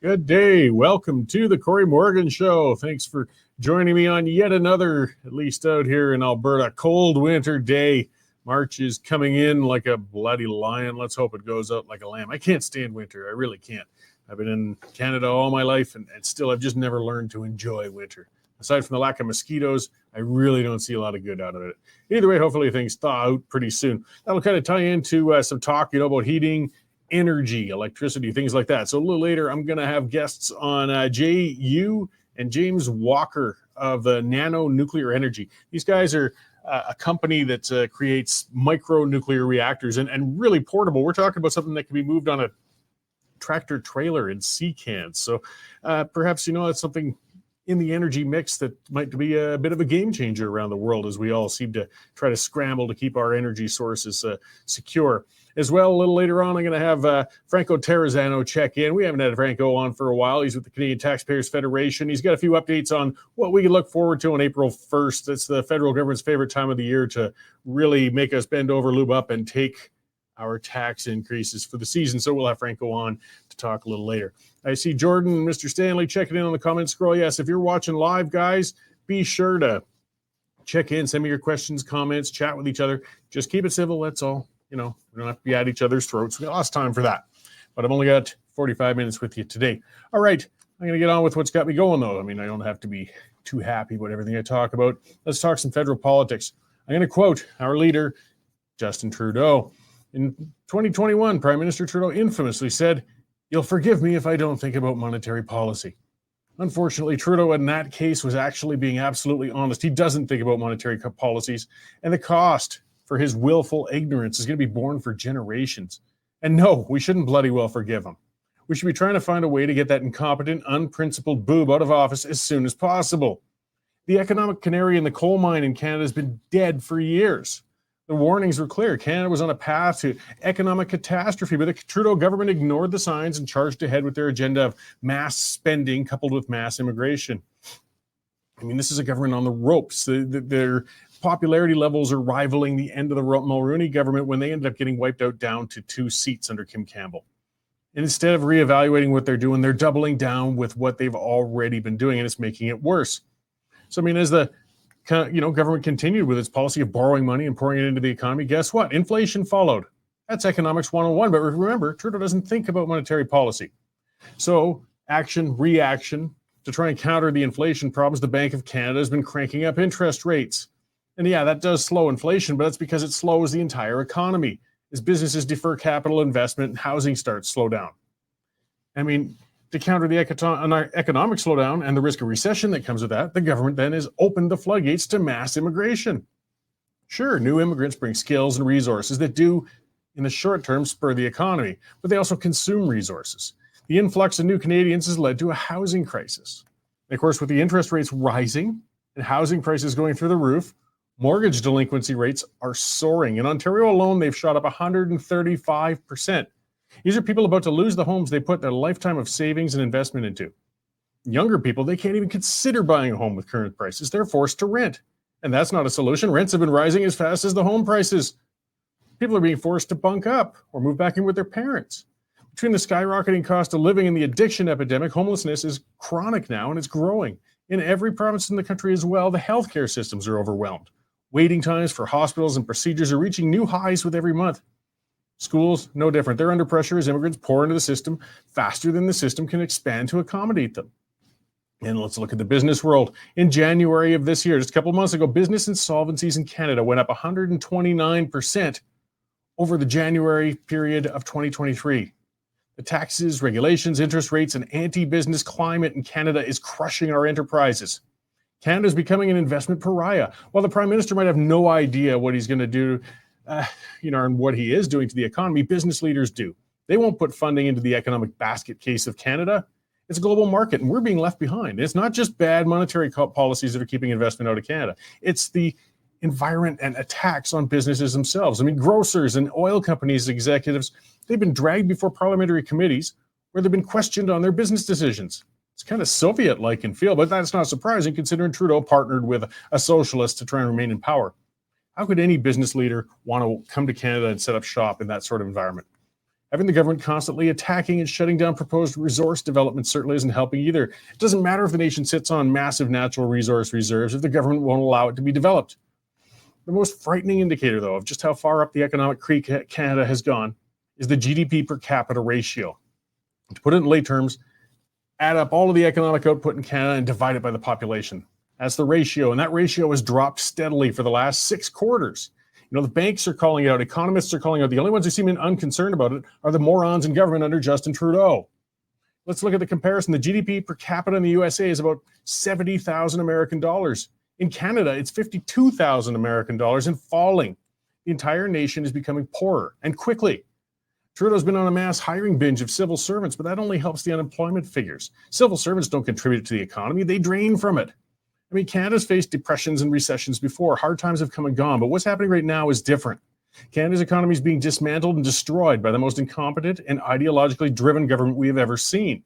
Good day. Welcome to the Corey Morgan Show. Thanks for joining me on yet another, at least out here in Alberta, cold winter day. March is coming in like a bloody lion. Let's hope it goes out like a lamb. I can't stand winter. I really can't. I've been in Canada all my life, and still I've just never learned to enjoy winter. Aside from the lack of mosquitoes, I really don't see a lot of good out of it. Either way, hopefully things thaw out pretty soon. That'll kind of tie into some talk, about heating, energy, electricity, things like that. So a little later, I'm going to have guests on J.U. and James Walker of the Nano Nuclear Energy. These guys are a company that creates micro-nuclear reactors and really portable. We're talking about something that can be moved on a tractor trailer in sea cans. So perhaps, that's something in the energy mix that might be a bit of a game changer around the world as we all seem to try to scramble to keep our energy sources secure. As well, a little later on, I'm going to have Franco Terrazzano check in. We haven't had Franco on for a while. He's with the Canadian Taxpayers Federation. He's got a few updates on what we can look forward to on April 1st. It's the federal government's favorite time of the year to really make us bend over, lube up, and take our tax increases for the season. So we'll have Franco on to talk a little later. I see Jordan and Mr. Stanley checking in on the comment scroll. Yes, if you're watching live, guys, be sure to check in, send me your questions, comments, chat with each other. Just keep it civil, that's all. We don't have to be at each other's throats. We got lost time for that. But I've only got 45 minutes with you today. All right, I'm going to get on with what's got me going, though. I mean, I don't have to be too happy about everything I talk about. Let's talk some federal politics. I'm going to quote our leader, Justin Trudeau. In 2021, Prime Minister Trudeau infamously said, "You'll forgive me if I don't think about monetary policy." Unfortunately, Trudeau in that case was actually being absolutely honest. He doesn't think about monetary policies, and the cost for his willful ignorance is going to be borne for generations. And no, we shouldn't bloody well forgive him. We should be trying to find a way to get that incompetent, unprincipled boob out of office as soon as possible. The economic canary in the coal mine in Canada has been dead for years. The warnings were clear. Canada was on a path to economic catastrophe, but the Trudeau government ignored the signs and charged ahead with their agenda of mass spending coupled with mass immigration. I mean, this is a government on the ropes. Their popularity levels are rivaling the end of the Mulroney government when they ended up getting wiped out down to 2 seats under Kim Campbell. And instead of reevaluating what they're doing, they're doubling down with what they've already been doing, and it's making it worse. So, I mean, as the government continued with its policy of borrowing money and pouring it into the economy, guess what? Inflation followed. That's economics 101. But remember, Trudeau doesn't think about monetary policy. So action, reaction, to try and counter the inflation problems, the Bank of Canada has been cranking up interest rates. And yeah, that does slow inflation, but that's because it slows the entire economy. As businesses defer capital investment and housing starts slow down. I mean, to counter the economic slowdown and the risk of recession that comes with that, the government then has opened the floodgates to mass immigration. Sure, new immigrants bring skills and resources that do, in the short term, spur the economy, but they also consume resources. The influx of new Canadians has led to a housing crisis. And of course, with the interest rates rising and housing prices going through the roof, mortgage delinquency rates are soaring. In Ontario alone, they've shot up 135%. These are people about to lose the homes they put their lifetime of savings and investment into. Younger people, they can't even consider buying a home with current prices. They're forced to rent. And that's not a solution. Rents have been rising as fast as the home prices. People are being forced to bunk up or move back in with their parents. Between the skyrocketing cost of living and the addiction epidemic, homelessness is chronic now, and it's growing. In every province in the country as well, the healthcare systems are overwhelmed. Waiting times for hospitals and procedures are reaching new highs with every month. Schools, no different. They're under pressure as immigrants pour into the system faster than the system can expand to accommodate them. And let's look at the business world. In January of this year, just a couple of months ago, business insolvencies in Canada went up 129% over the January period of 2023. The taxes, regulations, interest rates, and anti-business climate in Canada is crushing our enterprises. Canada is becoming an investment pariah. While the Prime Minister might have no idea what he's going to do, and what he is doing to the economy, business leaders do. They won't put funding into the economic basket case of Canada. It's a global market, and we're being left behind. It's not just bad monetary policies that are keeping investment out of Canada. It's the environment and attacks on businesses themselves. I mean, grocers and oil companies executives, they've been dragged before parliamentary committees where they've been questioned on their business decisions. It's kind of Soviet-like in feel, but that's not surprising considering Trudeau partnered with a socialist to try and remain in power. How could any business leader want to come to Canada and set up shop in that sort of environment? Having the government constantly attacking and shutting down proposed resource development certainly isn't helping either. It doesn't matter if the nation sits on massive natural resource reserves if the government won't allow it to be developed. The most frightening indicator, though, of just how far up the economic creek Canada has gone is the GDP per capita ratio. To put it in lay terms, add up all of the economic output in Canada and divide it by the population. That's the ratio, and that ratio has dropped steadily for the last 6 quarters. The banks are calling it out, economists are calling it out. The only ones who seem unconcerned about it are the morons in government under Justin Trudeau. Let's look at the comparison. The GDP per capita in the USA is about 70,000 American dollars. In Canada, it's 52,000 American dollars and falling. The entire nation is becoming poorer, and quickly. Trudeau's been on a mass hiring binge of civil servants, but that only helps the unemployment figures. Civil servants don't contribute to the economy, they drain from it. Canada's faced depressions and recessions before. Hard times have come and gone, but what's happening right now is different. Canada's economy is being dismantled and destroyed by the most incompetent and ideologically driven government we have ever seen.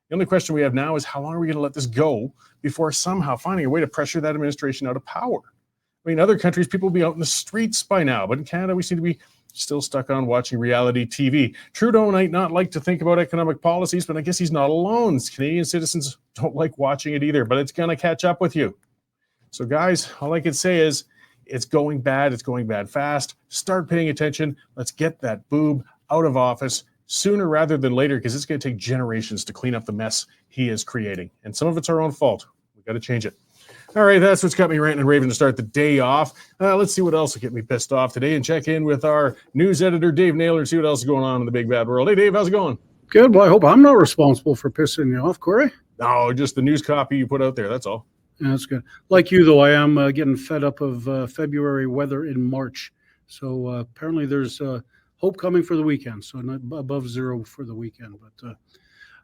The only question we have now is how long are we going to let this go before somehow finding a way to pressure that administration out of power? Other countries, people will be out in the streets by now, but in Canada, we seem to be still stuck on watching reality TV. Trudeau might not like to think about economic policies, but I guess he's not alone. Canadian citizens don't like watching it either, but it's going to catch up with you. So guys, all I can say is it's going bad. It's going bad fast. Start paying attention. Let's get that boob out of office sooner rather than later, because it's going to take generations to clean up the mess he is creating. And some of it's our own fault. We've got to change it. All right, that's what's got me ranting and raving to start the day off. Let's see what else will get me pissed off today and check in with our news editor, Dave Naylor, and see what else is going on in the big bad world. Hey, Dave, how's it going? Good. Well, I hope I'm not responsible for pissing you off, Corey. No, just the news copy you put out there, that's all. Yeah, that's good. Like you, though, I am getting fed up of February weather in March. So apparently there's hope coming for the weekend, so not above zero for the weekend. But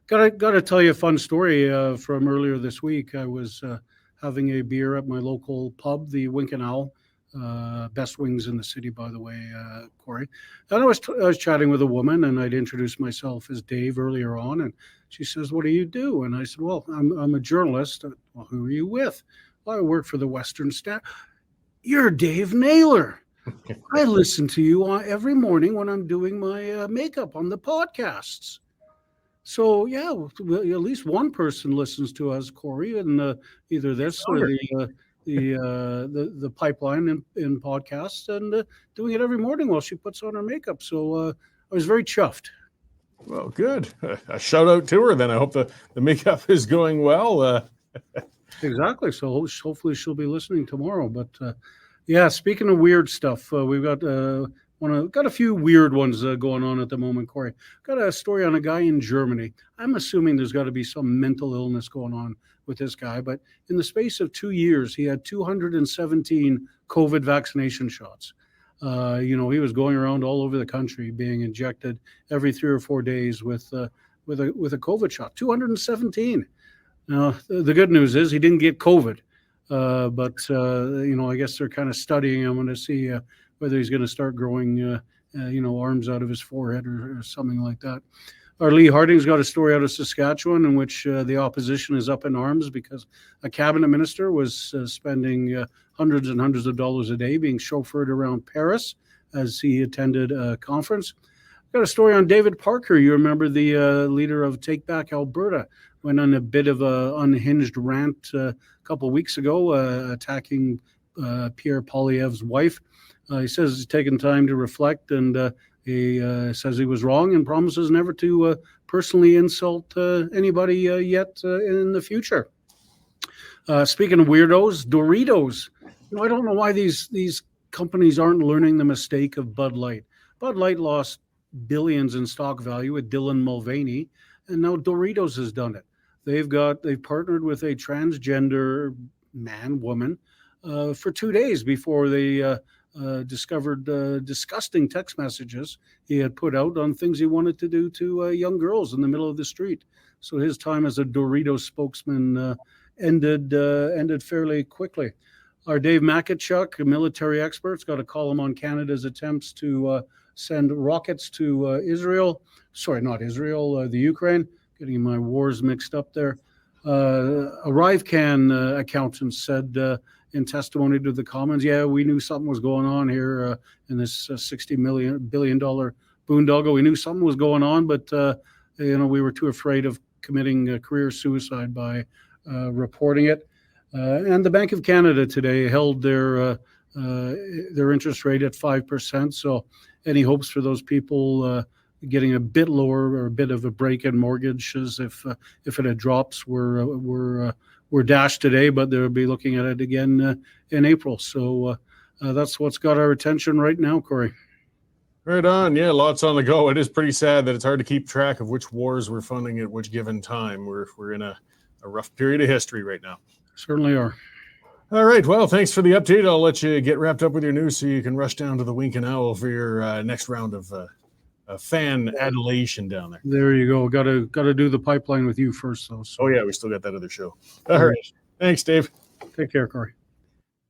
gotta tell you a fun story from earlier this week. I was having a beer at my local pub, the Wink and Owl, best wings in the city, by the way, Corey. And I was chatting with a woman, and I'd introduced myself as Dave earlier on, and she says, "What do you do?" And I said, "Well, I'm a journalist." "Well, who are you with?" "Well, I work for the Western Standard." "You're Dave Naylor. I listen to you every morning when I'm doing my makeup on the podcasts." So yeah, well, at least one person listens to us, Corey, and either this or the pipeline in podcasts, and doing it every morning while she puts on her makeup. So I was very chuffed. Well, good. A shout out to her then. I hope the makeup is going well. Exactly. So hopefully she'll be listening tomorrow. But yeah, speaking of weird stuff, we've got got a few weird ones going on at the moment, Corey. Got a story on a guy in Germany. I'm assuming there's got to be some mental illness going on with this guy, but in the space of 2 years, he had 217 COVID vaccination shots. He was going around all over the country being injected every 3 or 4 days with a COVID shot. 217. Now, the good news is he didn't get COVID, but I guess they're kind of studying him to see whether he's going to start growing, arms out of his forehead or something like that. Our Lee Harding's got a story out of Saskatchewan in which the opposition is up in arms because a cabinet minister was spending hundreds and hundreds of dollars a day being chauffeured around Paris as he attended a conference. Got a story on David Parker. You remember the leader of Take Back Alberta went on a bit of an unhinged rant a couple of weeks ago attacking Pierre Poilievre's wife. He says he's taken time to reflect, and he says he was wrong and promises never to personally insult anybody yet in the future. Speaking of weirdos, Doritos. I don't know why these companies aren't learning the mistake of Bud Light. Bud Light lost billions in stock value with Dylan Mulvaney, and now Doritos has done it. They've partnered with a transgender woman, for 2 days before they discovered disgusting text messages he had put out on things he wanted to do to young girls in the middle of the street. So his time as a Doritos spokesman ended fairly quickly. Our Dave Makachuk, a military expert, got a column on Canada's attempts to send rockets to Israel. Sorry, not Israel, the Ukraine. Getting my wars mixed up there. A Rivecan accountant said in testimony to the Commons, yeah, we knew something was going on here in this $60 billion boondoggle. We knew something was going on, but we were too afraid of committing career suicide by reporting it. And the Bank of Canada today held their interest rate at 5%. So any hopes for those people getting a bit lower or a bit of a break in mortgages if it drops were dashed today, but they'll be looking at it again in April. So that's what's got our attention right now, Corey. Right on. Yeah, lots on the go. It is pretty sad that it's hard to keep track of which wars we're funding at which given time. We're in a rough period of history right now. Certainly are. All right. Well, thanks for the update. I'll let you get wrapped up with your news so you can rush down to the Wink and Owl for your next round of fan adulation down there. There you go. Got to do the pipeline with you first, though. So. Oh, yeah. We still got that other show. All right. Thanks, Dave. Take care, Corey.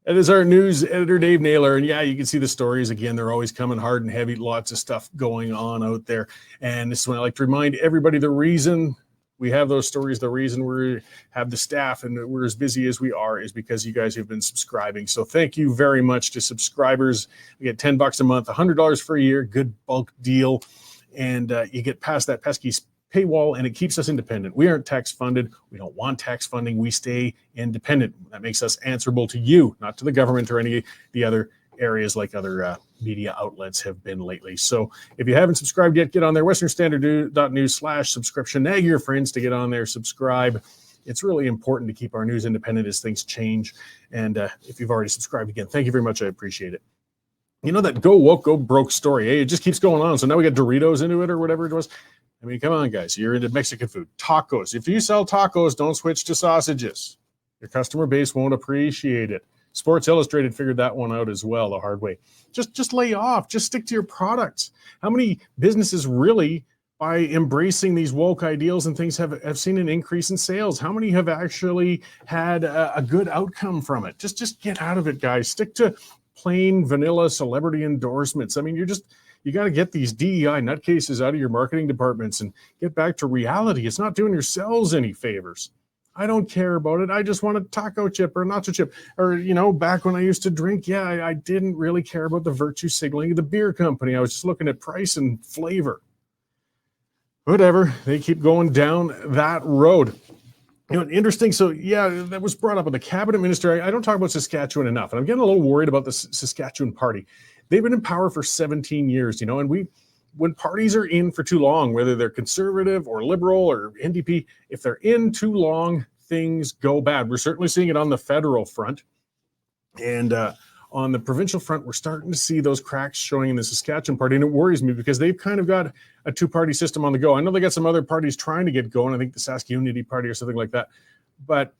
That is our news editor, Dave Naylor. And yeah, you can see the stories again. They're always coming hard and heavy. Lots of stuff going on out there. And this is when I like to remind everybody the reason we have those stories, the reason we have the staff and we're as busy as we are is because you guys have been subscribing. So thank you very much to subscribers. We get $10 a month, $100 for a year, good bulk deal. And you get past that pesky paywall and it keeps us independent. We aren't tax funded. We don't want tax funding. We stay independent. That makes us answerable to you, not to the government or any of the other areas like other media outlets have been lately. So if you haven't subscribed yet, get on there, westernstandard.news/subscription. Nag your friends to get on there, subscribe. It's really important to keep our news independent as things change. And if you've already subscribed, again, thank you very much. I appreciate it. You know that go woke, go broke story, eh? It just keeps going on. So now we got Doritos into it or whatever it was. I mean, come on, guys. You're into Mexican food. Tacos. If you sell tacos, don't switch to sausages. Your customer base won't appreciate it. Sports Illustrated figured that one out as well the hard way. Just lay off. Just stick to your products. How many businesses really, by embracing these woke ideals and things, have seen an increase in sales? How many have actually had a good outcome from it? Just get out of it, guys. Stick to plain vanilla celebrity endorsements. I mean, you got to get these DEI nutcases out of your marketing departments and get back to reality. It's not doing yourselves any favors. I don't care about it. I just want a taco chip or a nacho chip. Or, back when I used to drink, I didn't really care about the virtue signaling of the beer company. I was just looking at price and flavor. Whatever. They keep going down that road. Interesting. So, that was brought up with the cabinet minister. I don't talk about Saskatchewan enough, and I'm getting a little worried about the Saskatchewan party. They've been in power for 17 years, and when parties are in for too long, whether they're conservative or liberal or NDP, if they're in too long, things go bad. We're certainly seeing it on the federal front. And on the provincial front, we're starting to see those cracks showing in the Saskatchewan party, and it worries me because they've kind of got a two-party system on the go. I know they got some other parties trying to get going. I think the Sask Unity Party or something like that. But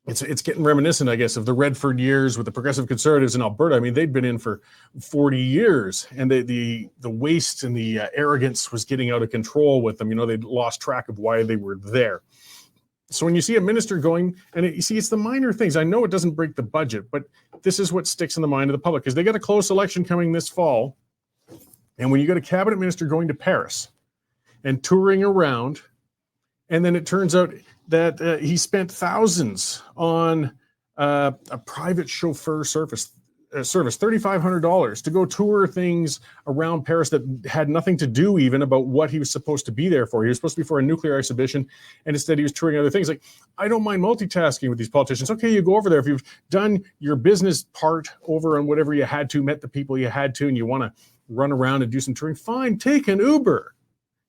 it's getting reminiscent, I guess, of the Redford years with the Progressive Conservatives in Alberta. I mean, they'd been in for 40 years, and the waste and the arrogance was getting out of control with them. They'd lost track of why they were there. So when you see a minister going, and it's the minor things. I know it doesn't break the budget, but this is what sticks in the mind of the public, because they got a close election coming this fall. And when you got a cabinet minister going to Paris and touring around, and then it turns out that he spent thousands on a private chauffeur service, $3,500 to go tour things around Paris that had nothing to do even about what he was supposed to be there for. He was supposed to be for a nuclear exhibition, and instead he was touring other things. Like, I don't mind multitasking with these politicians. Okay, you go over there. If you've done your business part over on whatever you had to, met the people you had to, and you want to run around and do some touring, fine, take an Uber.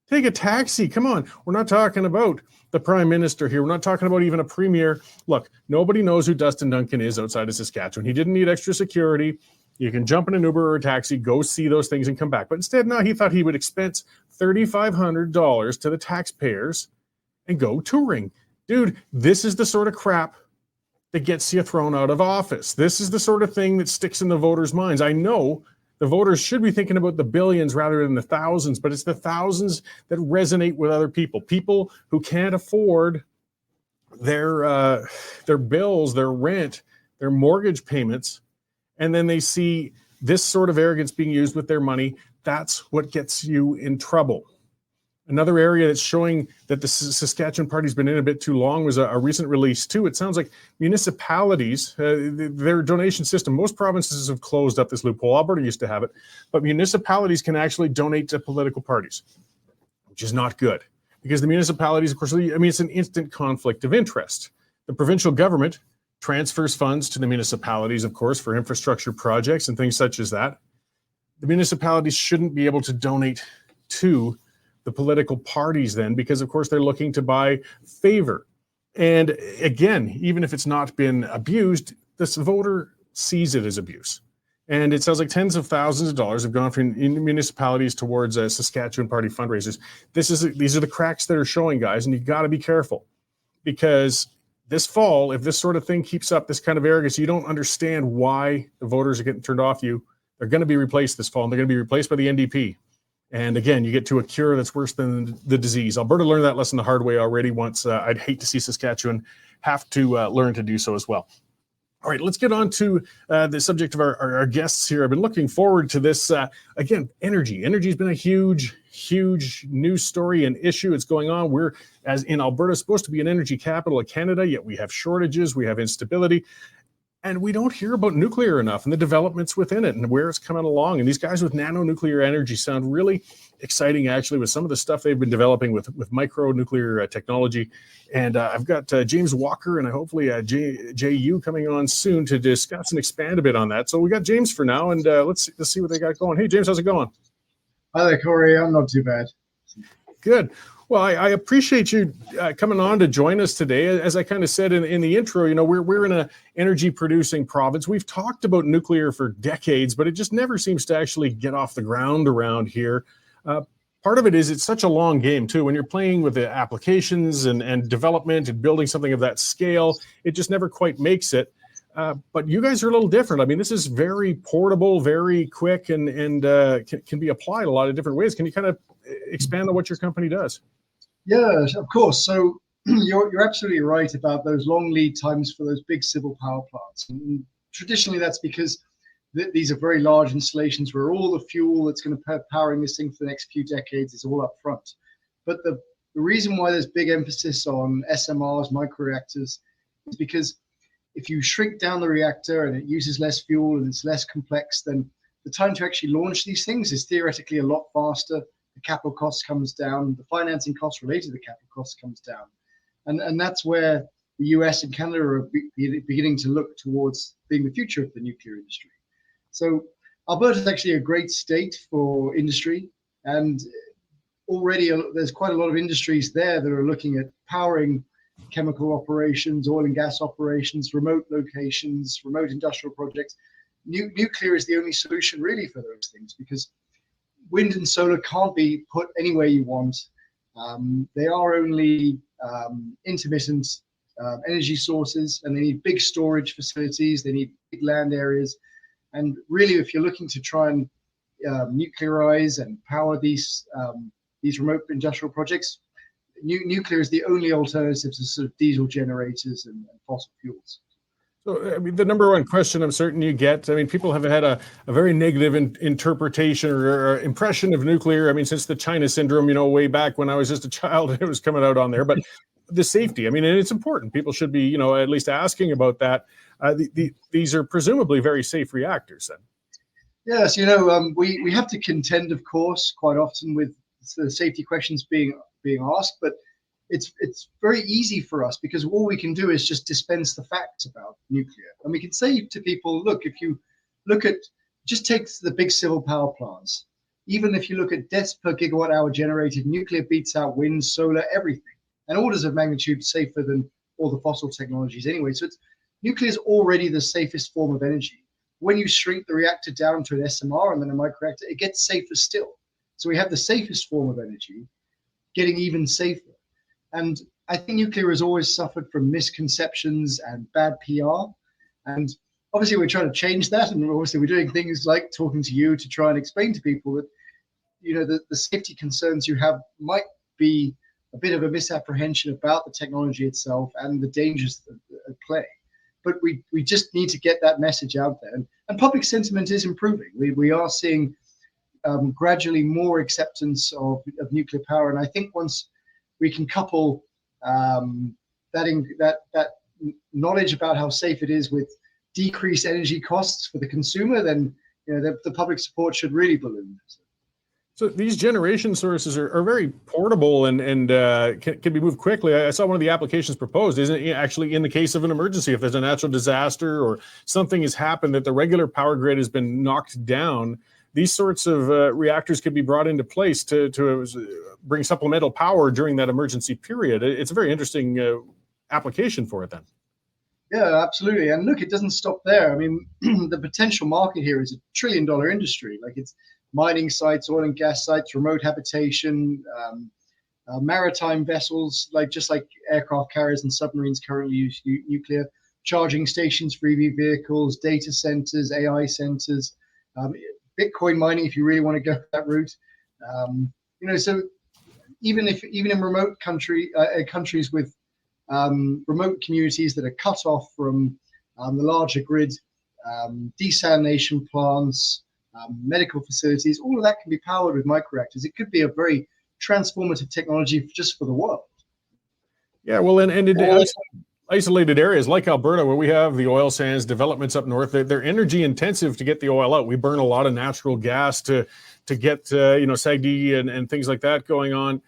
Take a taxi. Come on. We're not talking about the prime minister here. We're not talking about even a premier. Look, nobody knows who Dustin Duncan is outside of Saskatchewan. He didn't need extra security. You can jump in an Uber or a taxi, go see those things and come back. But instead, no, he thought he would expense $3,500 to the taxpayers and go touring. Dude, this is the sort of crap that gets you thrown out of office. This is the sort of thing that sticks in the voters' minds. I know the voters should be thinking about the billions rather than the thousands, but it's the thousands that resonate with other people who can't afford their bills, their rent, their mortgage payments, and then they see this sort of arrogance being used with their money. That's what gets you in trouble. Another area that's showing that the Saskatchewan party's been in a bit too long was a recent release too. It sounds like municipalities, their donation system, most provinces have closed up this loophole. Alberta used to have it, but municipalities can actually donate to political parties, which is not good because the municipalities, of course, it's an instant conflict of interest. The provincial government transfers funds to the municipalities, of course, for infrastructure projects and things such as that. The municipalities shouldn't be able to donate to the political parties then, because of course they're looking to buy favor. And again, even if it's not been abused, this voter sees it as abuse. And it sounds like tens of thousands of dollars have gone from municipalities towards Saskatchewan party fundraisers. These are the cracks that are showing, guys, and you got to be careful, because this fall, if this sort of thing keeps up, this kind of arrogance, you don't understand why the voters are getting turned off you. They're going to be replaced this fall, and they're going to be replaced by the NDP. And again, you get to a cure that's worse than the disease. Alberta learned that lesson the hard way already once. I'd hate to see Saskatchewan have to learn to do so as well. All right, let's get on to the subject of our guests here. I've been looking forward to this. Again, energy. Energy has been a huge news story and issue. It's going on. We're, as in Alberta, supposed to be an energy capital of Canada, yet we have shortages, we have instability. And we don't hear about nuclear enough and the developments within it and where it's coming along. And these guys with nano nuclear energy sound really exciting, actually, with some of the stuff they've been developing with micro-nuclear technology. And I've got James Walker and hopefully JU coming on soon to discuss and expand a bit on that. So we got James for now, and let's see what they got going. Hey, James, how's it going? Hi there, Corey. I'm not too bad. Good. Well, I appreciate you coming on to join us today. As I kind of said in the intro, we're in an energy producing province. We've talked about nuclear for decades, but it just never seems to actually get off the ground around here. Part of it is it's such a long game too. When you're playing with the applications and development and building something of that scale, it just never quite makes it. But you guys are a little different. I mean, this is very portable, very quick, and can be applied a lot of different ways. Can you kind of expand on what your company does? Yeah, of course. So you're absolutely right about those long lead times for those big civil power plants. And traditionally, that's because these are very large installations where all the fuel that's going to be powering this thing for the next few decades is all up front. But the reason why there's big emphasis on SMRs, micro-reactors, is because if you shrink down the reactor and it uses less fuel and it's less complex, then the time to actually launch these things is theoretically a lot faster. The capital cost comes down, the financing costs related to the capital costs comes down. And that's where the US and Canada are beginning to look towards being the future of the nuclear industry. So Alberta is actually a great state for industry, and already there's quite a lot of industries there that are looking at powering chemical operations, oil and gas operations, remote locations, remote industrial projects. Nuclear is the only solution really for those things, because wind and solar can't be put anywhere you want. They are only intermittent energy sources, and they need big storage facilities. They need big land areas. And really, if you're looking to try and nuclearize and power these remote industrial projects, nuclear is the only alternative to sort of diesel generators and fossil fuels. So, I mean, the number one question I'm certain you get, I mean, people have had a very negative interpretation or impression of nuclear. I mean, since the China syndrome, way back when I was just a child, it was coming out on there. But the safety, I mean, and it's important. People should be, at least asking about that. These are presumably very safe reactors then. Yes, we have to contend, of course, quite often with the safety questions being asked, but it's very easy for us because all we can do is just dispense the facts about nuclear. And we can say to people, look, if you look at, just take the big civil power plants, even if you look at deaths per gigawatt hour generated, nuclear beats out wind, solar, everything, and orders of magnitude safer than all the fossil technologies anyway. So nuclear is already the safest form of energy. When you shrink the reactor down to an SMR and then a microreactor, it gets safer still. So we have the safest form of energy getting even safer. And I think nuclear has always suffered from misconceptions and bad PR. And obviously we're trying to change that. And obviously we're doing things like talking to you to try and explain to people that, the safety concerns you have might be a bit of a misapprehension about the technology itself and the dangers at play. But we just need to get that message out there. And public sentiment is improving. We are seeing gradually more acceptance of nuclear power. And I think once we can couple that knowledge about how safe it is with decreased energy costs for the consumer, then the public support should really balloon. So these generation sources are very portable and can be moved quickly. I saw one of the applications proposed isn't it actually in the case of an emergency, if there's a natural disaster or something has happened that the regular power grid has been knocked down, these sorts of reactors could be brought into place to bring supplemental power during that emergency period. It's a very interesting application for it then. Yeah, absolutely. And look, it doesn't stop there. I mean, the potential market here is $1 trillion industry. Like, it's mining sites, oil and gas sites, remote habitation, maritime vessels, just like aircraft carriers and submarines currently use nuclear, charging stations for EV vehicles, data centers, AI centers, Bitcoin mining, if you really want to go that route. So even in remote countries with remote communities that are cut off from the larger grid, desalination plants, medical facilities, all of that can be powered with microreactors. It could be a very transformative technology just for the world. Yeah, well, and in isolated areas like Alberta, where we have the oil sands developments up north, they're energy intensive to get the oil out. We burn a lot of natural gas to get SAGD and things like that going on.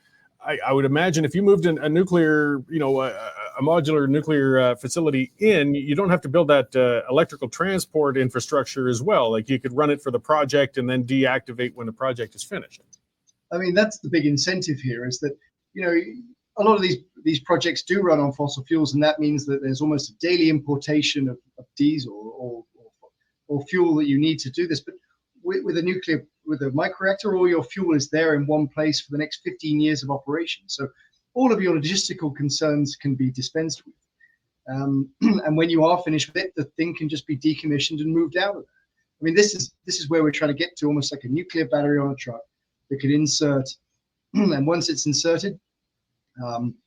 I would imagine if you moved a nuclear, a modular nuclear facility in, you don't have to build that electrical transport infrastructure as well. Like, you could run it for the project and then deactivate when the project is finished. I mean, that's the big incentive here, is that, a lot of these projects do run on fossil fuels, and that means that there's almost a daily importation of diesel or fuel that you need to do this. But with a microreactor, all your fuel is there in one place for the next 15 years of operation. So all of your logistical concerns can be dispensed with. And when you are finished with it, the thing can just be decommissioned and moved out of there. I mean, this is where we're trying to get to, almost like a nuclear battery on a truck that could insert. And once it's inserted,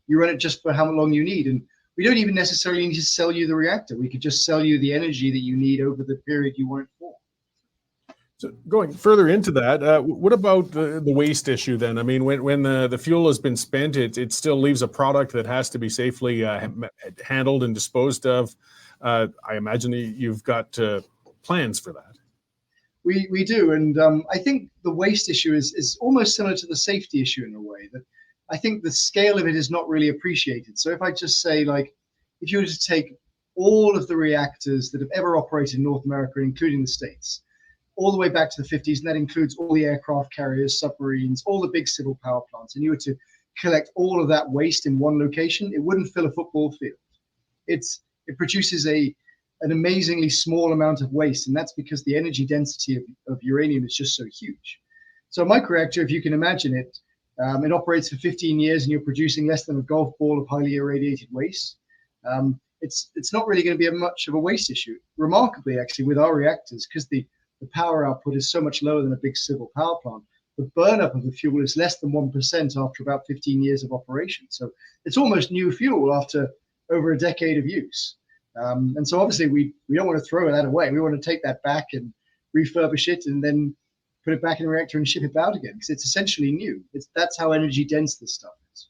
you run it just for how long you need. And we don't even necessarily need to sell you the reactor. We could just sell you the energy that you need over the period you want it for. So going further into that, what about the waste issue then? I mean, when the fuel has been spent, it still leaves a product that has to be safely handled and disposed of. I imagine you've got plans for that. We do, and I think the waste issue is almost similar to the safety issue in a way, that I think the scale of it is not really appreciated. So if I just say, if you were to take all of the reactors that have ever operated in North America, including the States, all the way back to the 50s, and that includes all the aircraft carriers, submarines, all the big civil power plants, and you were to collect all of that waste in one location, it wouldn't fill a football field. It produces an amazingly small amount of waste, and that's because the energy density of uranium is just so huge. So a microreactor, if you can imagine it, it operates for 15 years and you're producing less than a golf ball of highly irradiated waste. It's not really going to be much of a waste issue. Remarkably, actually, with our reactors, because the power output is so much lower than a big civil power plant, the burnup of the fuel is less than 1% after about 15 years of operation. So it's almost new fuel after over a decade of use. And so obviously we don't want to throw that away. We want to take that back and refurbish it and then put it back in the reactor and ship it out again, because it's essentially new. That's how energy dense this stuff is.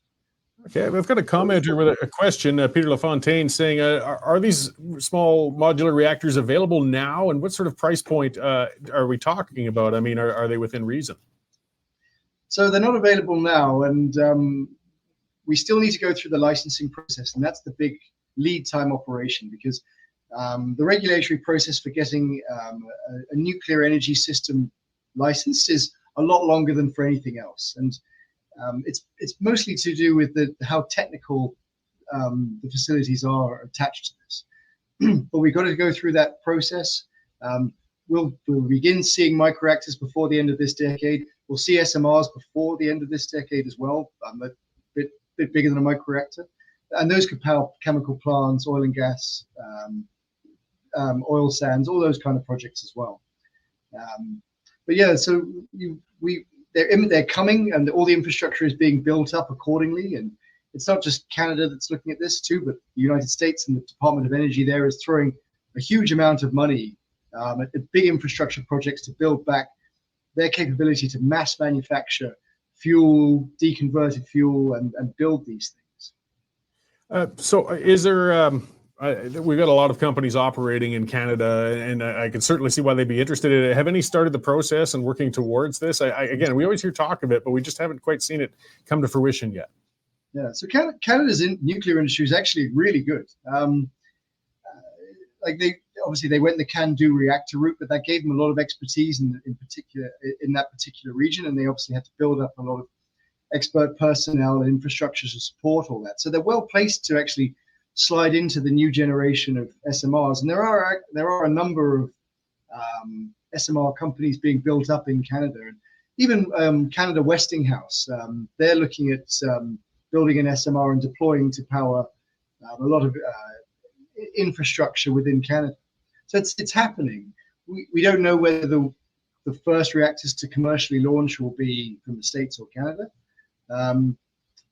Okay, I've got a commenter with a question, Peter LaFontaine, saying, are these small modular reactors available now? And what sort of price point are we talking about? I mean, are they within reason? So they're not available now, and we still need to go through the licensing process, and that's the big lead time operation, because the regulatory process for getting a nuclear energy system licensed is a lot longer than for anything else. And it's mostly to do with how technical the facilities are attached to this. But we've got to go through that process. We'll begin seeing microreactors before the end of this decade. We'll see SMRs before the end of this decade as well, a bit bigger than a microreactor. And those could power chemical plants, oil and gas, oil sands, all those kind of projects as well. But yeah, so they're coming, and all the infrastructure is being built up accordingly. And it's not just Canada that's looking at this too, but the United States and the Department of Energy there is throwing a huge amount of money at big infrastructure projects to build back their capability to mass manufacture fuel, deconverted fuel, and build these things. So is there, we've got a lot of companies operating in Canada, and I can certainly see why they'd be interested in it. Have any started the process and working towards this? Again, we always hear talk of it, but we just haven't quite seen it come to fruition yet. Yeah, so Canada's nuclear industry is actually really good. Like they went the can-do reactor route, but that gave them a lot of expertise in that particular region, and they obviously had to build up a lot of expert personnel and infrastructure to support all that. So they're well placed to actually slide into the new generation of SMRs, and there are a number of SMR companies being built up in Canada, and even Canada Westinghouse. They're looking at building an SMR and deploying to power a lot of infrastructure within Canada. So it's happening. We don't know whether the first reactors to commercially launch will be from the States or Canada.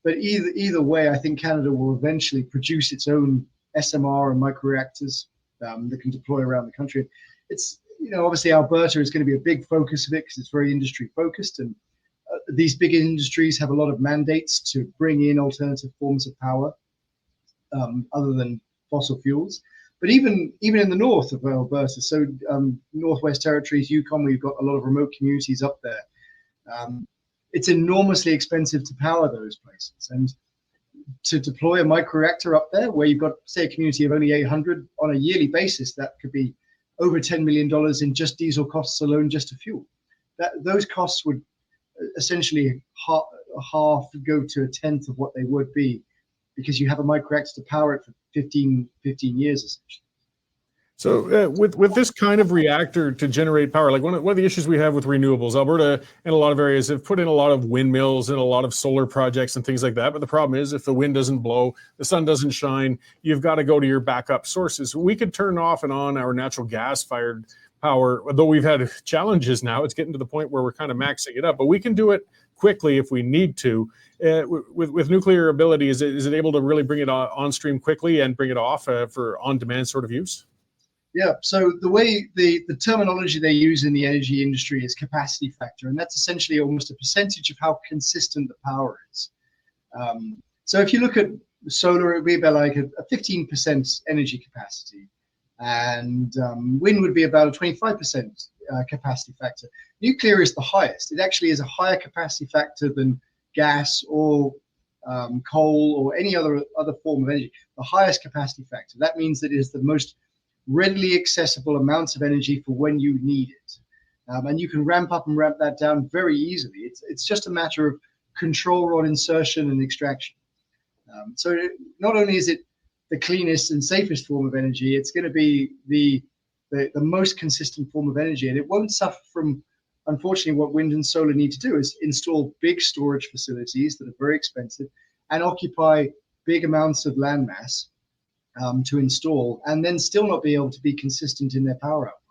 But either way, I think Canada will eventually produce its own SMR and micro-reactors that can deploy around the country. It's, obviously Alberta is going to be a big focus of it because it's very industry focused, and these big industries have a lot of mandates to bring in alternative forms of power other than fossil fuels. But even in the north of Alberta, so Northwest Territories, Yukon, we've got a lot of remote communities up there. It's enormously expensive to power those places. And to deploy a micro-reactor up there, where you've got, say, a community of only 800 on a yearly basis, that could be over $10 million in just diesel costs alone, just to fuel. Those costs would essentially half go to a tenth of what they would be, because you have a micro-reactor to power it for 15 years, essentially. So with this kind of reactor to generate power, like one of the issues we have with renewables, Alberta in a lot of areas have put in a lot of windmills and a lot of solar projects and things like that. But the problem is, if the wind doesn't blow, the sun doesn't shine, you've got to go to your backup sources. We could turn off and on our natural gas-fired power, though we've had challenges now. It's getting to the point where we're kind of maxing it up, but we can do it quickly if we need to. With nuclear ability, is it able to really bring it on stream quickly and bring it off for on-demand sort of use? Yeah, so the way the terminology they use in the energy industry is capacity factor, and that's essentially almost a percentage of how consistent the power is. So if you look at solar, it would be about like a 15% energy capacity, and wind would be about a 25% capacity factor. Nuclear is the highest. It actually is a higher capacity factor than gas or coal or any other form of energy. The highest capacity factor. That means that it is the most readily accessible amounts of energy for when you need it, and you can ramp up and ramp that down very easily. It's just a matter of control rod insertion and extraction. So not only is it the cleanest and safest form of energy, it's going to be the most consistent form of energy, and it won't suffer from, unfortunately, what wind and solar need to do is install big storage facilities that are very expensive and occupy big amounts of land mass to install, and then still not be able to be consistent in their power output.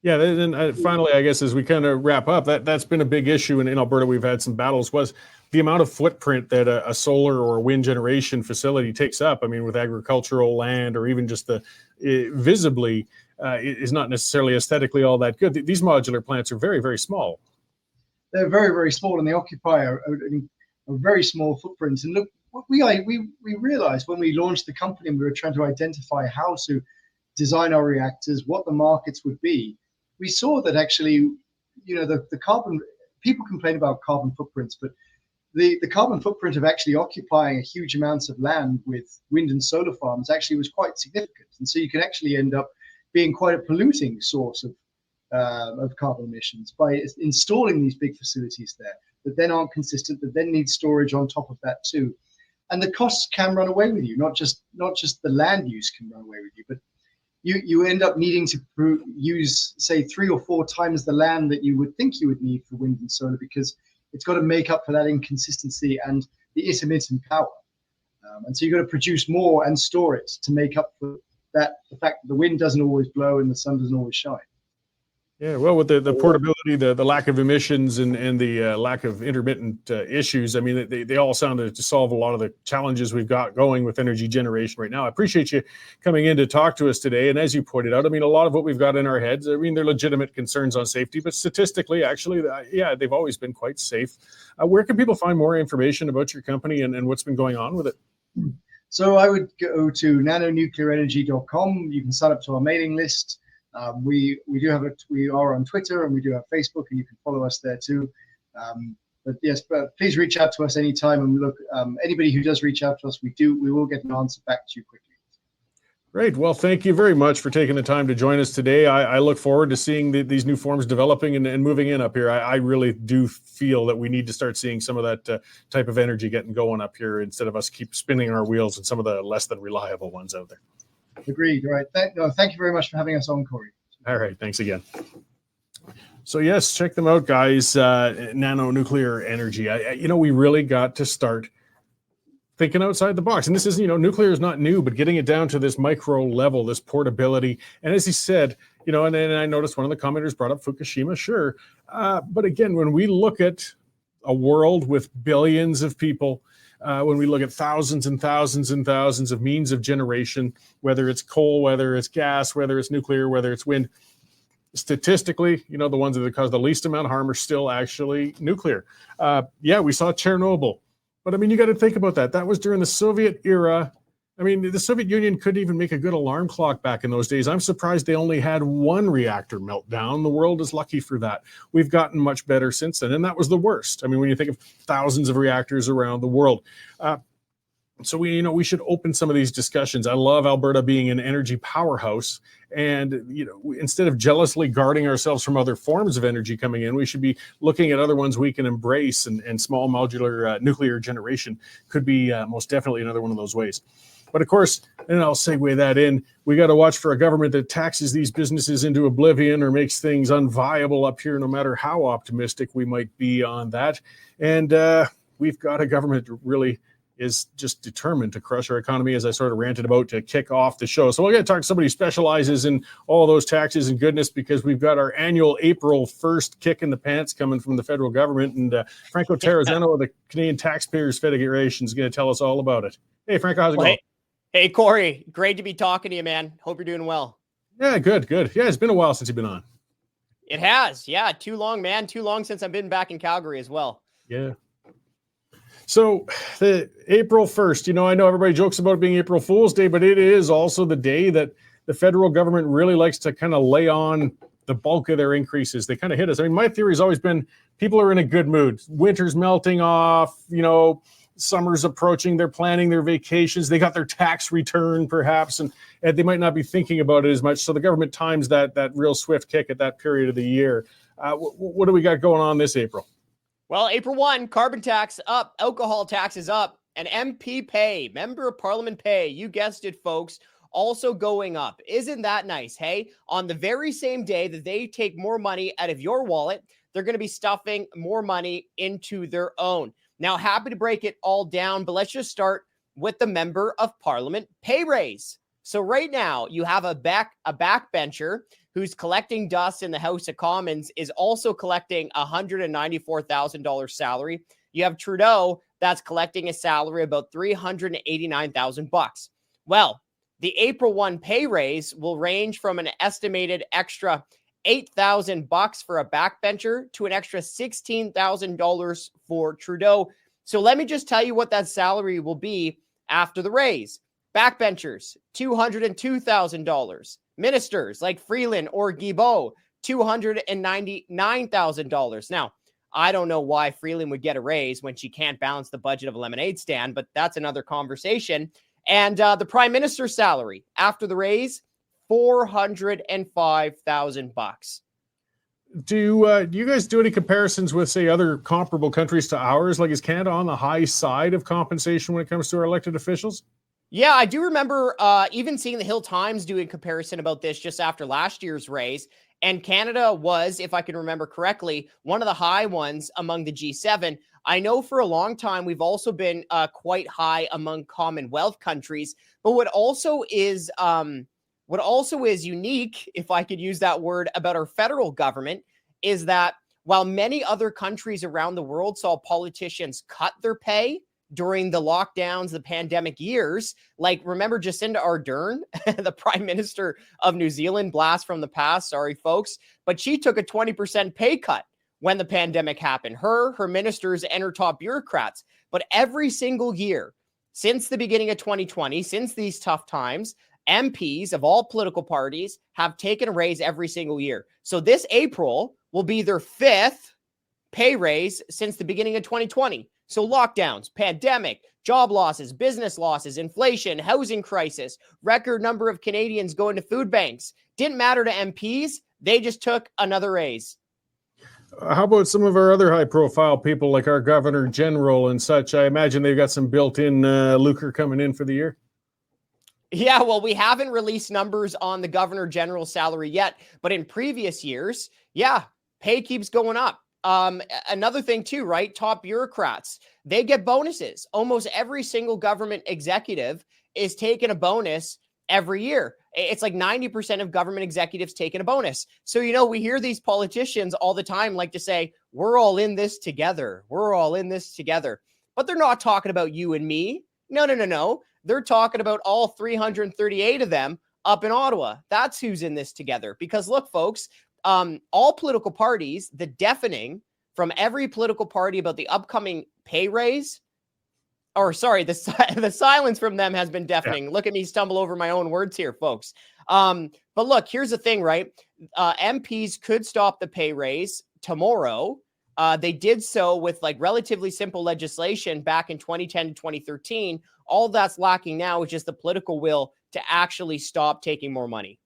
Yeah, then finally, I guess as we kind of wrap up, that's been a big issue in Alberta. We've had some battles, was the amount of footprint that a solar or wind generation facility takes up. I mean, with agricultural land or even just visibly is not necessarily aesthetically all that good. These modular plants are very, very small. They're very, very small, and they occupy a very small footprint. And look, what we realized when we launched the company and we were trying to identify how to design our reactors, what the markets would be, we saw that actually, the carbon, people complain about carbon footprints, but the carbon footprint of actually occupying a huge amounts of land with wind and solar farms actually was quite significant. And so you can actually end up being quite a polluting source of carbon emissions by installing these big facilities there that then aren't consistent, that then need storage on top of that too. And the costs can run away with you. Not just the land use can run away with you, but you end up needing to use, say, 3 or 4 times the land that you would think you would need for wind and solar, because it's got to make up for that inconsistency and the intermittent power. And so you've got to produce more and store it to make up for that, the fact that the wind doesn't always blow and the sun doesn't always shine. Yeah, well, with the portability, the lack of emissions, and the lack of intermittent issues, I mean, they all sound to solve a lot of the challenges we've got going with energy generation right now. I appreciate you coming in to talk to us today. And as you pointed out, I mean, a lot of what we've got in our heads, I mean, they're legitimate concerns on safety, but statistically, actually, yeah, they've always been quite safe. Where can people find more information about your company and what's been going on with it? So I would go to nanonuclearenergy.com. You can sign up to our mailing list. We are on Twitter, and we do have Facebook, and you can follow us there too. But please reach out to us anytime. And look, anybody who does reach out to us, we will get an answer back to you quickly. Great. Well, thank you very much for taking the time to join us today. I look forward to seeing these new forms developing and moving in up here. I really do feel that we need to start seeing some of that type of energy getting going up here instead of us keep spinning our wheels and some of the less than reliable ones out there. Agreed. All right. Thank you very much for having us on, Corey. All right. Thanks again. So yes, check them out, guys. Nano nuclear energy. We really got to start thinking outside the box. And this is, nuclear is not new, but getting it down to this micro level, this portability. And as he said, and I noticed one of the commenters brought up Fukushima, sure. But again, when we look at a world with billions of people, when we look at thousands and thousands and thousands of means of generation, whether it's coal, whether it's gas, whether it's nuclear, whether it's wind, statistically, the ones that cause the least amount of harm are still actually nuclear. We saw Chernobyl. But I mean, you got to think about that. That was during the Soviet era. I mean, the Soviet Union couldn't even make a good alarm clock back in those days. I'm surprised they only had one reactor meltdown. The world is lucky for that. We've gotten much better since then, and that was the worst. I mean, when you think of thousands of reactors around the world. So we should open some of these discussions. I love Alberta being an energy powerhouse, and instead of jealously guarding ourselves from other forms of energy coming in, we should be looking at other ones we can embrace. And small modular nuclear generation could be most definitely another one of those ways. But of course, and I'll segue that in, we got to watch for a government that taxes these businesses into oblivion or makes things unviable up here, no matter how optimistic we might be on that. And we've got a government that really is just determined to crush our economy, as I sort of ranted about to kick off the show. So we're going to talk to somebody who specializes in all those taxes and goodness, because we've got our annual April 1st kick in the pants coming from the federal government. And Franco Terrazzano of the Canadian Taxpayers Federation is going to tell us all about it. Hey, Franco, how's it going? Hey, Corey. Great to be talking to you, man. Hope you're doing well. Yeah, good. Yeah, it's been a while since you've been on. It has. Yeah, too long, man. Too long since I've been back in Calgary as well. Yeah. So the April 1st, I know everybody jokes about it being April Fool's Day, but it is also the day that the federal government really likes to kind of lay on the bulk of their increases. They kind of hit us. I mean, my theory has always been people are in a good mood. Winter's melting off, summer's approaching. They're planning their vacations. They got their tax return perhaps, and they might not be thinking about it as much. So the government times that real swift kick at that period of the year. What do we got going on this April? Well, April 1, carbon tax up, alcohol taxes up, and MP pay, member of parliament pay, you guessed it, folks, also going up. Isn't that nice, hey? On the very same day that they take more money out of your wallet, they're going to be stuffing more money into their own. Now, happy to break it all down, but let's just start with the member of parliament pay raise. So right now, you have a backbencher who's collecting dust in the House of Commons is also collecting $194,000 salary. You have Trudeau that's collecting a salary about $389,000. Well, the April 1 pay raise will range from an estimated extra $8,000 for a backbencher to an extra $16,000 for Trudeau. So let me just tell you what that salary will be after the raise. Backbenchers, $202,000. Ministers like Freeland or Guilbeault, $299,000. Now, I don't know why Freeland would get a raise when she can't balance the budget of a lemonade stand, but that's another conversation. And the prime minister's salary after the raise, $405,000. Do you guys do any comparisons with, say, other comparable countries to ours? Like, is Canada on the high side of compensation when it comes to our elected officials? Yeah, I do remember even seeing the Hill Times doing a comparison about this just after last year's raise. And Canada was, if I can remember correctly, one of the high ones among the G7. I know for a long time we've also been quite high among Commonwealth countries. But what also is what also is unique, if I could use that word, about our federal government is that while many other countries around the world saw politicians cut their pay during the lockdowns, the pandemic years, like remember Jacinda Ardern, the Prime Minister of New Zealand, blast from the past, sorry folks, but she took a 20% pay cut when the pandemic happened. Her ministers, and her top bureaucrats. But every single year since the beginning of 2020, since these tough times, MPs of all political parties have taken a raise every single year. So this April will be their 5th pay raise since the beginning of 2020. So lockdowns, pandemic, job losses, business losses, inflation, housing crisis, record number of Canadians going to food banks. Didn't matter to MPs. They just took another raise. How about some of our other high-profile people like our Governor General and such? I imagine they've got some built-in lucre coming in for the year. Yeah, well, we haven't released numbers on the Governor General's salary yet, but in previous years, yeah, pay keeps going up. Another thing too, right? Top bureaucrats, they get bonuses. Almost every single government executive is taking a bonus every year. It's like 90% of government executives taking a bonus. So, we hear these politicians all the time like to say, we're all in this together. We're all in this together. But they're not talking about you and me. No. They're talking about all 338 of them up in Ottawa. That's who's in this together. Because look, folks, all political parties, the deafening from every political party about the upcoming pay raise, or sorry, the silence from them has been deafening. Yeah. Look at me stumble over my own words here, folks. But look, here's the thing, right? MPs could stop the pay raise tomorrow. They did so with like relatively simple legislation back in 2010 to 2013. All that's lacking now is just the political will to actually stop taking more money.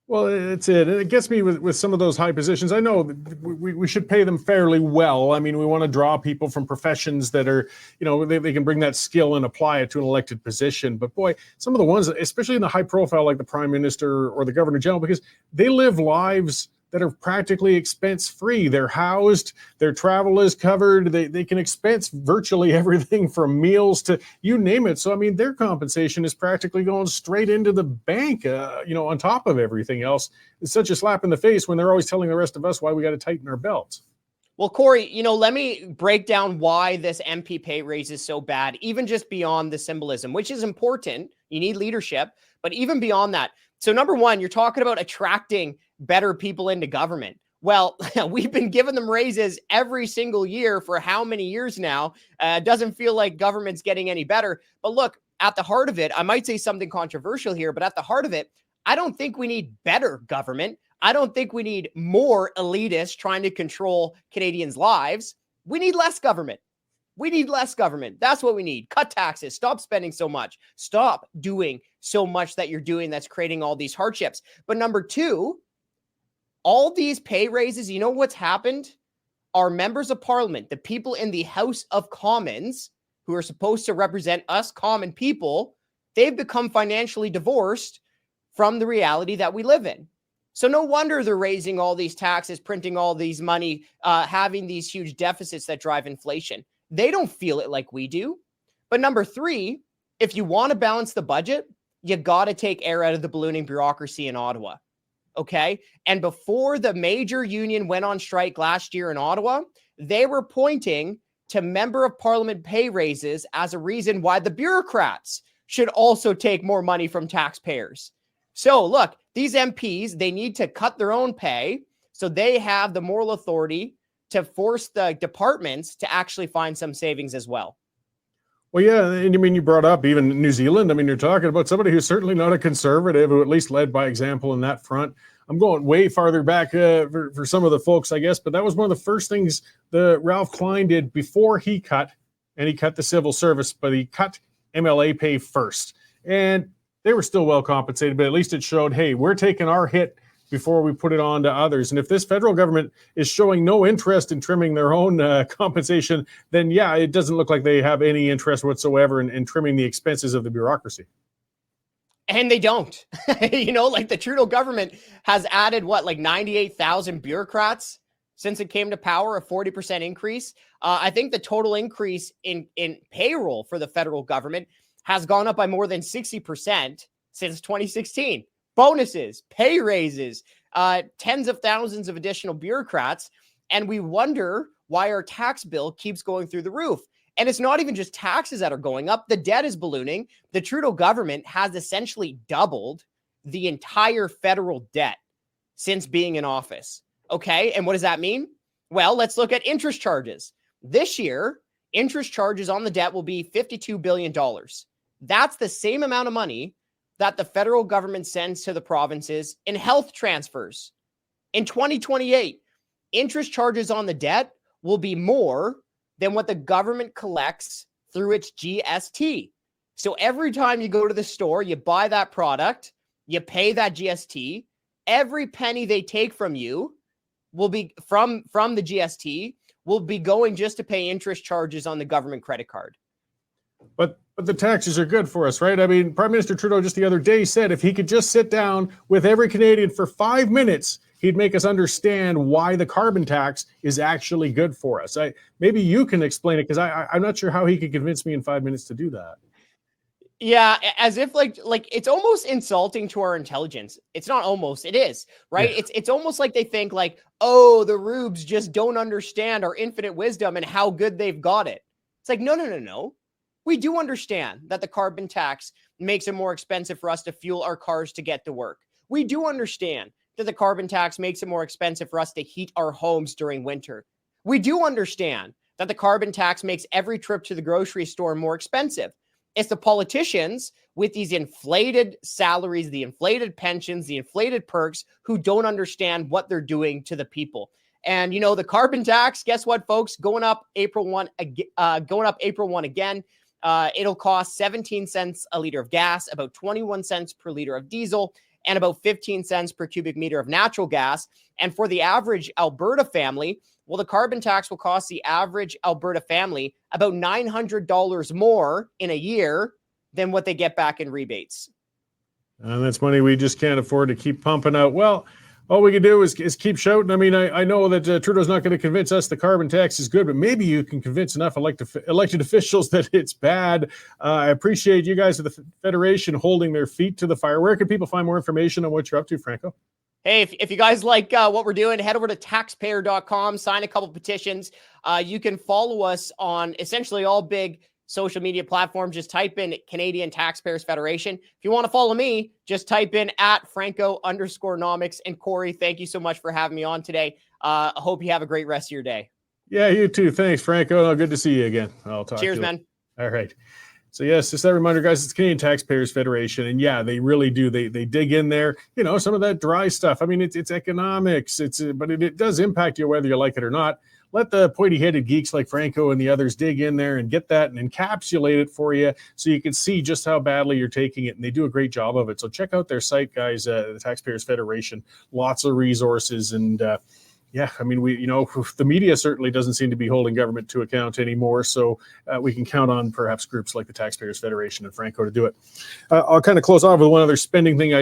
Well, it's it. It gets me with some of those high positions. I know we should pay them fairly well. I mean, we want to draw people from professions that are, they can bring that skill and apply it to an elected position. But boy, some of the ones, especially in the high profile, like the Prime Minister or the Governor General, because they live lives that are practically expense-free. They're housed, their travel is covered, they can expense virtually everything from meals to you name it. So, I mean, their compensation is practically going straight into the bank, on top of everything else. It's such a slap in the face when they're always telling the rest of us why we got to tighten our belts. Well, Corey, let me break down why this MP pay raise is so bad, even just beyond the symbolism, which is important. You need leadership, but even beyond that. So number one, you're talking about attracting better people into government. Well, we've been giving them raises every single year for how many years now? It doesn't feel like government's getting any better. But look, at the heart of it, I might say something controversial here, but at the heart of it, I don't think we need better government. I don't think we need more elitists trying to control Canadians' lives. We need less government. We need less government. That's what we need. Cut taxes. Stop spending so much. Stop doing so much that you're doing that's creating all these hardships. But number two, all these pay raises, you know what's happened? Our members of parliament, the people in the House of Commons who are supposed to represent us common people, they've become financially divorced from the reality that we live in. So no wonder they're raising all these taxes, printing all these money, having these huge deficits that drive inflation. They don't feel it like we do. But number three, if you want to balance the budget, you got to take air out of the ballooning bureaucracy in Ottawa. Okay. And before the major union went on strike last year in Ottawa, they were pointing to member of parliament pay raises as a reason why the bureaucrats should also take more money from taxpayers. So look, these MPs, they need to cut their own pay so they have the moral authority to force the departments to actually find some savings as well. Well, yeah, and I mean, you brought up even New Zealand. I mean, you're talking about somebody who's certainly not a conservative, who at least led by example in that front. I'm going way farther back for some of the folks, I guess, but that was one of the first things that Ralph Klein did before he cut, and he cut the civil service, but he cut MLA pay first. And they were still well compensated, but at least it showed, hey, we're taking our hit before we put it on to others. And if this federal government is showing no interest in trimming their own compensation, then yeah, it doesn't look like they have any interest whatsoever in trimming the expenses of the bureaucracy. And they don't. Like the Trudeau government has added, 98,000 bureaucrats since it came to power, a 40% increase. I think the total increase in payroll for the federal government has gone up by more than 60% since 2016. bonuses, pay raises, tens of thousands of additional bureaucrats. And we wonder why our tax bill keeps going through the roof. And it's not even just taxes that are going up. The debt is ballooning. The Trudeau government has essentially doubled the entire federal debt since being in office. Okay. And what does that mean? Well, let's look at interest charges. This year, interest charges on the debt will be $52 billion. That's the same amount of money that the federal government sends to the provinces in health transfers. In 2028, interest charges on the debt will be more than what the government collects through its GST. So every time you go to the store, you buy that product, you pay that GST, every penny they take from you will be from the GST will be going just to pay interest charges on the government credit card. But the taxes are good for us, right? I mean, Prime Minister Trudeau just the other day said if he could just sit down with every Canadian for 5 minutes, he'd make us understand why the carbon tax is actually good for us. Maybe you can explain it, because I'm not sure how he could convince me in 5 minutes to do that. Yeah, as if like it's almost insulting to our intelligence. It's not almost, it is, right? Yeah. It's almost like they think like, oh, the rubes just don't understand our infinite wisdom and how good they've got it. It's like, no. We do understand that the carbon tax makes it more expensive for us to fuel our cars to get to work. We do understand that the carbon tax makes it more expensive for us to heat our homes during winter. We do understand that the carbon tax makes every trip to the grocery store more expensive. It's the politicians with these inflated salaries, the inflated pensions, the inflated perks, who don't understand what they're doing to the people. And, you know, the carbon tax, guess what, folks? Going up April 1 again. It'll cost 17 cents a liter of gas, about 21 cents per liter of diesel, and about 15 cents per cubic meter of natural gas. And for the average Alberta family, well, the carbon tax will cost the average Alberta family about $900 more in a year than what they get back in rebates. And that's money we just can't afford to keep pumping out. Well, all we can do is keep shouting. I mean, I know that Trudeau's not going to convince us the carbon tax is good, but maybe you can convince enough elected officials that it's bad. I appreciate you guys at the Federation holding their feet to the fire. Where can people find more information on what you're up to, Franco? Hey, if you guys like what we're doing, head over to taxpayer.com, sign a couple petitions. You can follow us on essentially all big social media platforms. Just type in Canadian Taxpayers Federation. If you want to follow me, just type in @Franco_nomics. And Corey, thank you so much for having me on today. I hope you have a great rest of your day. Yeah, you too. Thanks, Franco. Good to see you again. I'll talk to you. Cheers, man. All right. So yes, just that reminder, guys, it's Canadian Taxpayers Federation. And yeah, they really do. They dig in there, you know, some of that dry stuff. I mean, it's economics, but it does impact you whether you like it or not. Let the pointy-headed geeks like Franco and the others dig in there and get that and encapsulate it for you so you can see just how badly you're taking it. And they do a great job of it. So check out their site, guys, the Taxpayers Federation. Lots of resources. And yeah, I mean, the media certainly doesn't seem to be holding government to account anymore. So we can count on perhaps groups like the Taxpayers Federation and Franco to do it. I'll kind of close off with one other spending thing.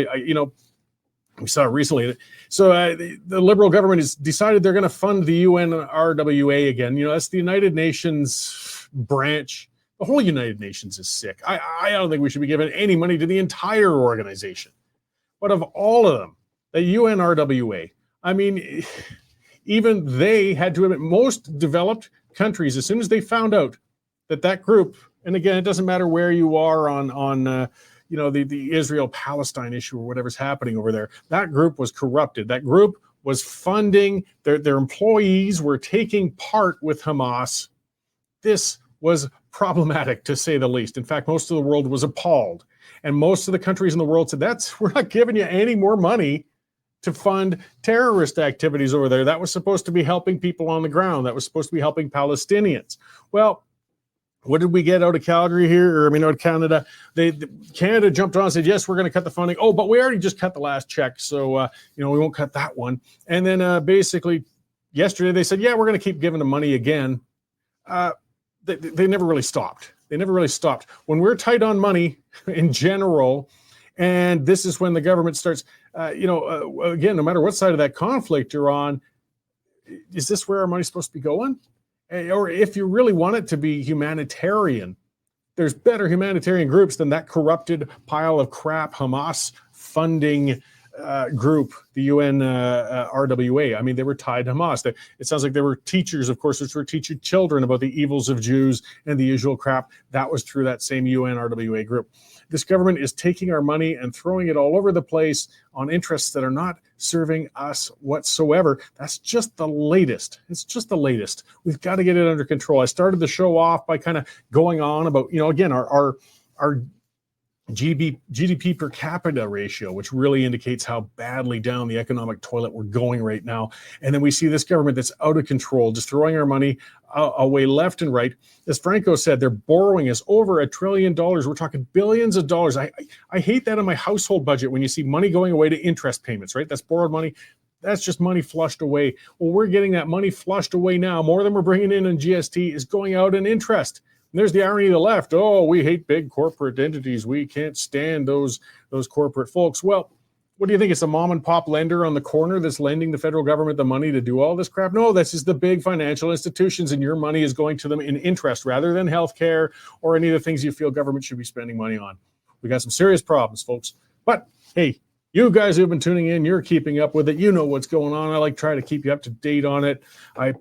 We saw recently. So the Liberal government has decided they're going to fund the UN RWA again. You know, that's the United Nations branch. The whole United Nations is sick. I don't think we should be giving any money to the entire organization. But of all of them, the UN RWA, I mean, even they had to admit, most developed countries, as soon as they found out that group, and again, it doesn't matter where you are on the Israel-Palestine issue or whatever's happening over there. That group was corrupted. That group was funding, their employees were taking part with Hamas. This was problematic, to say the least. In fact, most of the world was appalled. And most of the countries in the world said, we're not giving you any more money to fund terrorist activities over there. That was supposed to be helping people on the ground. That was supposed to be helping Palestinians. Well, what did we get out of Calgary here? Out of Canada? Canada jumped on and said, yes, we're going to cut the funding. Oh, but we already just cut the last check. So, we won't cut that one. And then basically yesterday they said, yeah, we're going to keep giving them money again. They never really stopped. When we're tight on money in general, and this is when the government starts, again, no matter what side of that conflict you're on, is this where our money's supposed to be going? Or if you really want it to be humanitarian, there's better humanitarian groups than that corrupted pile of crap Hamas funding group, the UN RWA. I mean, they were tied to Hamas. It sounds like there were teachers, of course, which were teaching children about the evils of Jews and the usual crap. That was through that same UN RWA group. This government is taking our money and throwing it all over the place on interests that are not serving us whatsoever. That's just the latest. It's just the latest. We've got to get it under control. I started the show off by kind of going on about, again, our GDP per capita ratio, which really indicates how badly down the economic toilet we're going right now. And then we see this government that's out of control, just throwing our money away left and right. As Franco said, they're borrowing us over $1 trillion. We're talking billions of dollars. I hate that in my household budget when you see money going away to interest payments, right? That's borrowed money. That's just money flushed away. Well, we're getting that money flushed away now. More than we're bringing in GST is going out in interest. And there's the irony of the left. Oh, we hate big corporate entities. We can't stand those corporate folks. Well, what do you think? It's a mom and pop lender on the corner that's lending the federal government the money to do all this crap? No, this is the big financial institutions, and your money is going to them in interest rather than healthcare or any of the things you feel government should be spending money on. We got some serious problems, folks. But hey, you guys who've been tuning in, you're keeping up with it. You know what's going on. I like try to keep you up to date on it. I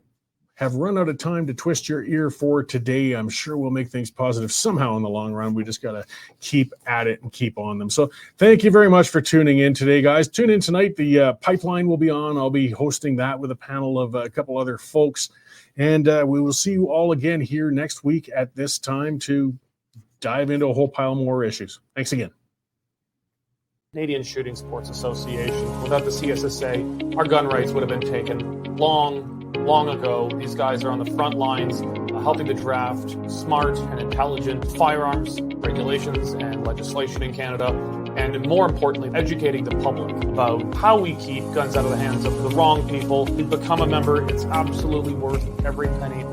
have run out of time to twist your ear for today. I'm sure we'll make things positive somehow in the long run. We just got to keep at it and keep on them. So thank you very much for tuning in today, guys. Tune in tonight. The pipeline will be on. I'll be hosting that with a panel of a couple other folks. And we will see you all again here next week at this time to dive into a whole pile more issues. Thanks again. Canadian Shooting Sports Association. Without the CSSA, our gun rights would have been taken long ago. These guys are on the front lines helping to draft smart and intelligent firearms regulations and legislation in Canada, and more importantly, educating the public about how we keep guns out of the hands of the wrong people. To become a member, it's absolutely worth every penny.